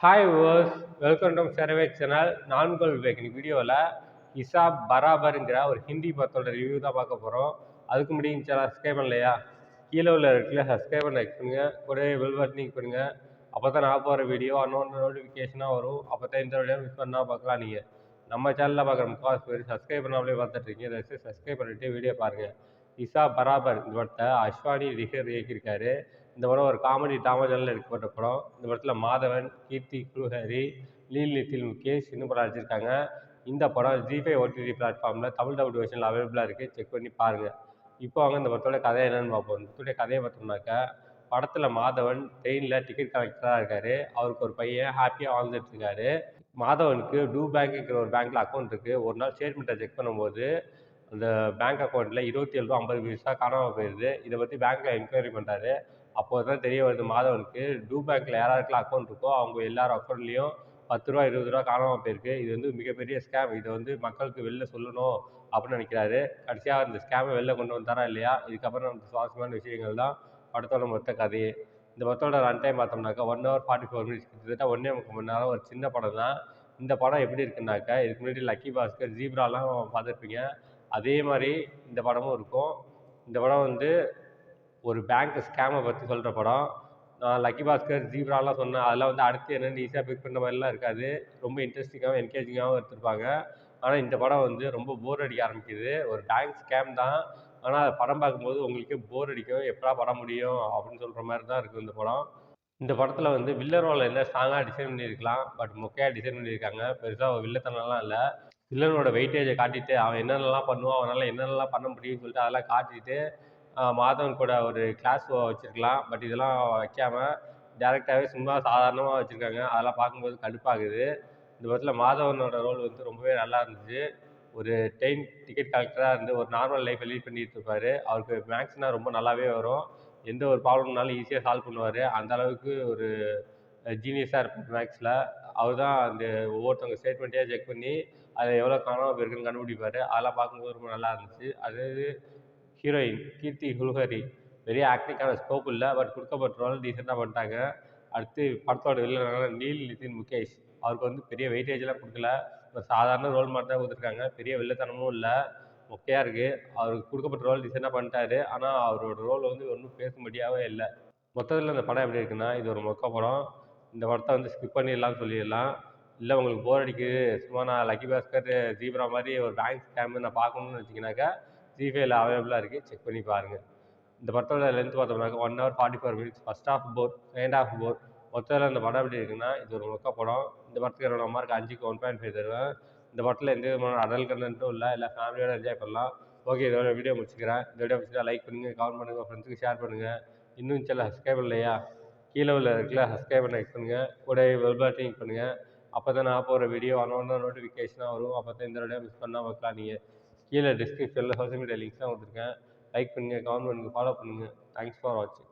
Hi viewers, welcome to survey channel. நான்கோல் விவேக் வீடியோவில் ஹிசாப் பராபருங்கிற ஒரு ஹிந்தி படத்தோட ரிவ்யூ தான் பார்க்க போகிறோம். அதுக்கு முடியும் சேனல் சப்ஸ்கிரைப் பண்ணலையா? கீழே உள்ள இடத்துல சப்ஸ்கிரைப் பண்ண லைக் பண்ணுங்கள், கூட பெல் பட்டனையும் பண்ணுங்கள். அப்போ தான் நான் போகிற வீடியோ நோட்டிஃபிகேஷனாக வரும். அப்போ தான் இந்த வீடியோ மிஸ் பண்ணால் பார்க்கலாம். நீங்கள் நம்ம சேனலில் பார்க்குற முக்கால்வாசி பேர் சப்ஸ்கிரைப் பண்ணாமலே பார்த்துட்ருக்கீங்க. தயவுசெய்து சப்ஸ்கிரைப் பண்ணிவிட்டு வீடியோ பாருங்கள். ஹிசாப் பராபர் இந்த படத்தை அஸ்வானி ரிஷர் இயக்கியிருக்காரு. இந்த படம் ஒரு காமெடி ட்ராமா ஜானரில் எடுக்கப்பட்ட படம். இந்த படத்தில் மாதவன், கீர்த்தி குலுஹரி, லீல் நிதில் முகேஷ் இன்னும் படம் நடிச்சிருக்காங்க. இந்த படம் ஜி5 ஓடிடி பிளாட்ஃபார்மில் தமிழ் டபுள் வெர்ஷனில் அவைலபிளாக இருக்குது. செக் பண்ணி பாருங்கள். இப்போ அவங்க இந்த படத்தோட கதை என்னன்னு பார்ப்போம். இந்த படத்துடைய கதையை பார்த்தோம்னாக்கா, படத்தில் மாதவன் ட்ரெயினில் டிக்கெட் கலெக்டராக இருக்கார். அவருக்கு ஒரு பையன் ஹாப்பியாக வாழ்ந்துட்டு இருக்காரு. மாதவனுக்கு டூ பேங்க்குங்கிற ஒரு பேங்க்கில் அக்கௌண்ட் இருக்குது. ஒரு நாள் ஸ்டேட்மெண்ட்டை செக் பண்ணும்போது அந்த பேங்க் அக்கௌண்ட்டில் ரூ. 27.50 காணாமல் போயிடுது. இதை பற்றி பேங்க்கில் என்கொயரி பண்ணுறாரு. அப்போ தான் தெரிய வருது மாதவனுக்கு, டூ பேங்க்கில் யாராருக்கெல்லாம் அக்கௌண்ட் இருக்கோ அவங்க எல்லார் அக்கௌண்ட்லேயும் ரூ. 10 ரூ. 20 காணாமல் போயிருக்கு. இது வந்து மிகப்பெரிய ஸ்கேம். இதை வந்து மக்களுக்கு வெளில சொல்லணும் அப்படின்னு நினைக்கிறாரு. கடைசியாக இந்த ஸ்கேமை வெளில கொண்டு வந்தாரா இல்லையா? இதுக்கப்புறம் நம்ம சுவாரஸ்யமான விஷயங்கள் தான் படத்தோட மொத்த கதையே. இந்த படத்தோட ரன் டைம் பார்த்தோம்னாக்கா 1 hour 44 minutes, கிட்டத்தட்ட 1.25 மணி நேரம். ஒரு சின்ன படம் தான். இந்த படம் எப்படி இருக்குன்னாக்கா, இதுக்கு முன்னாடி லக்கி பாஸ்கர், ஜீப்ராலாம் பார்த்துருப்பீங்க. அதே மாதிரி இந்த படமும் இருக்கும். இந்த படம் வந்து ஒரு பேங்க் ஸ்கேமை பற்றி சொல்கிற படம். நான் லக்கி பாஸ்கர், ஜீப்ராலாம் சொன்னேன். அதெல்லாம் வந்து அடுத்து என்னென்னு ஈஸியாக பிக் பண்ணுற மாதிரிலாம் இருக்காது. ரொம்ப இன்ட்ரெஸ்டிங்காகவும் என்கேஜிங்காகவும் எடுத்திருப்பாங்க. ஆனால் இந்த படம் வந்து ரொம்ப போர் அடிக்க ஆரம்பிக்குது. ஒரு பேங்க் ஸ்கேம் தான். ஆனால் படம் பார்க்கும்போது உங்களுக்கே போர் அடிக்கும். எப்படா படம் முடியும் அப்படின்னு சொல்கிற மாதிரி தான் இருக்கும் இந்த படம். இந்த படத்தில் வந்து வில்லன் ரோல் என்ன ஸ்ட்ராங்காக டிசைன் பண்ணியிருக்கலாம். பட் மொக்கையாக டிசைன் பண்ணியிருக்காங்க. பெருசாக வில்லத்தனம்லாம் இல்லை. வில்லனோட வெயிட்டேஜை காட்டிட்டு அவன் என்னென்னலாம் பண்ணுவான், அவனால் என்னென்னலாம் பண்ண முடியும்னு சொல்லிட்டு அதெல்லாம் காட்டிட்டு மாதவன் கூட ஒரு கிளாஸ் வச்சுருக்கலாம். பட் இதெல்லாம் வைக்காம டேரெக்டாகவே சும்மா சாதாரணமாக வச்சுருக்காங்க. அதெல்லாம் பார்க்கும்போது கடுப்பாகுது. இந்த படத்தில் மாதவனோட ரோல் வந்து ரொம்பவே நல்லா இருந்துச்சு. ஒரு ட்ரெயின் டிக்கெட் கலெக்டராக இருந்து ஒரு நார்மல் லைஃப்பை லீட் பண்ணிட்டு இருப்பார். அவருக்கு மேக்ஸ்னால் ரொம்ப நல்லாவே வரும். எந்த ஒரு ப்ராப்ளம்னாலும் ஈஸியாக சால்வ் பண்ணுவார். அந்த அளவுக்கு ஒரு ஜீனியஸாக இருப்பார் மேக்ஸில். அவர் தான் அந்த ஒவ்வொருத்தவங்க ஸ்டேட்மெண்ட்டையாக செக் பண்ணி அதில் எவ்வளோ காணாமல் போயிருக்குன்னு கண்டுபிடிப்பார். அதெல்லாம் பார்க்கும்போது ரொம்ப நல்லா இருந்துச்சு. அதாவது ஹீரோயின் கீர்த்தி குலுஹரி பெரிய ஆக்டிங்கான ஸ்கோப் இல்லை. பட் கொடுக்கப்பட்ட ரோல் டீசெண்டாக பண்ணிட்டாங்க. அடுத்து படத்தோட வில்லனான நீல் நிதின் முகேஷ், அவருக்கு வந்து பெரிய வெயிட்டேஜெலாம் கொடுக்கல. ஒரு சாதாரண ரோல் மாதிரி தான் கொடுத்துருக்காங்க. பெரிய வில்லத்தனமும் இல்லை, மொக்கையாக இருக்குது. அவருக்கு கொடுக்கப்பட்ட ரோல் டீசெண்டாக பண்ணிட்டாரு. ஆனால் அவரோட ரோல் வந்து ஒன்றும் பேசும்படியாகவே இல்லை. மொத்தத்தில் இந்த படம் எப்படி இருக்குன்னா, இது ஒரு மொக்க படம். இந்த படத்தை வந்து ஸ்கிப் பண்ணிடலாம்னு சொல்லிடலாம். இல்லை உங்களுக்கு போர் அடிக்குது, சும்மா நான் லக்கி பாஸ்கர், ஜீப்ரா மாதிரி ஒரு பேங்க் ஸ்கேம் நான் பார்க்கணும்னு வச்சிங்கனாக்கா ஜி5ல அவைலபிளாக இருக்குது. செக் பண்ணி பாருங்கள். இந்த படத்தோட லென்த் பார்த்தோம்னாக்கா 1 hour 44 minutes. ஃபர்ஸ்ட் ஹாஃப் போர், செகண்ட் ஹாஃப் போர். மொத்தத்தில் இந்த படம் எப்படி இருக்குன்னா, இது ஒரு மொக்க படம். இந்த படத்துக்கு என்னோட மார்க் 5க்கு 1.5 தருவேன். இந்த படத்தில் எந்த விதமான அடல் கண்டென்ட்டும் இல்லை. எல்லாம் ஃபேமிலியோட என்ஜாய் பண்ணலாம். ஓகே, இதோட வீடியோ முடிச்சுக்கிறேன். இந்த வீடியோ பிடிச்சா லைக் பண்ணுங்கள், கமெண்ட் பண்ணுங்கள், ஃப்ரெண்ட்ஸுக்கு ஷேர் பண்ணுங்கள். இன்னும் சேனல் சப்ஸ்கிரைப் இல்லையா? கீழே உள்ள இருக்குல்ல சப்ஸ்கிரைப் பண்ண கிளிக் பண்ணுங்கள், கூட பெல் பட்டனையும் பண்ணுங்கள். அப்போ தான் நான் போகிற வீடியோ நோட்டிஃபிகேஷனாக வரும். அப்போ தான் இந்த வீடியோ மிஸ் பண்ணால் பார்க்கலாம். நீங்கள் கீழே டிஸ்கிரிப்ஷனில் சோஷியல் மீடியா லிங்க்ஸ்லாம் கொடுத்துருக்கேன். லைக் பண்ணுங்கள், கமெண்ட் பண்ணுங்கள், ஃபாலோ பண்ணுங்கள். தேங்க்ஸ் ஃபார் வாட்சிங்.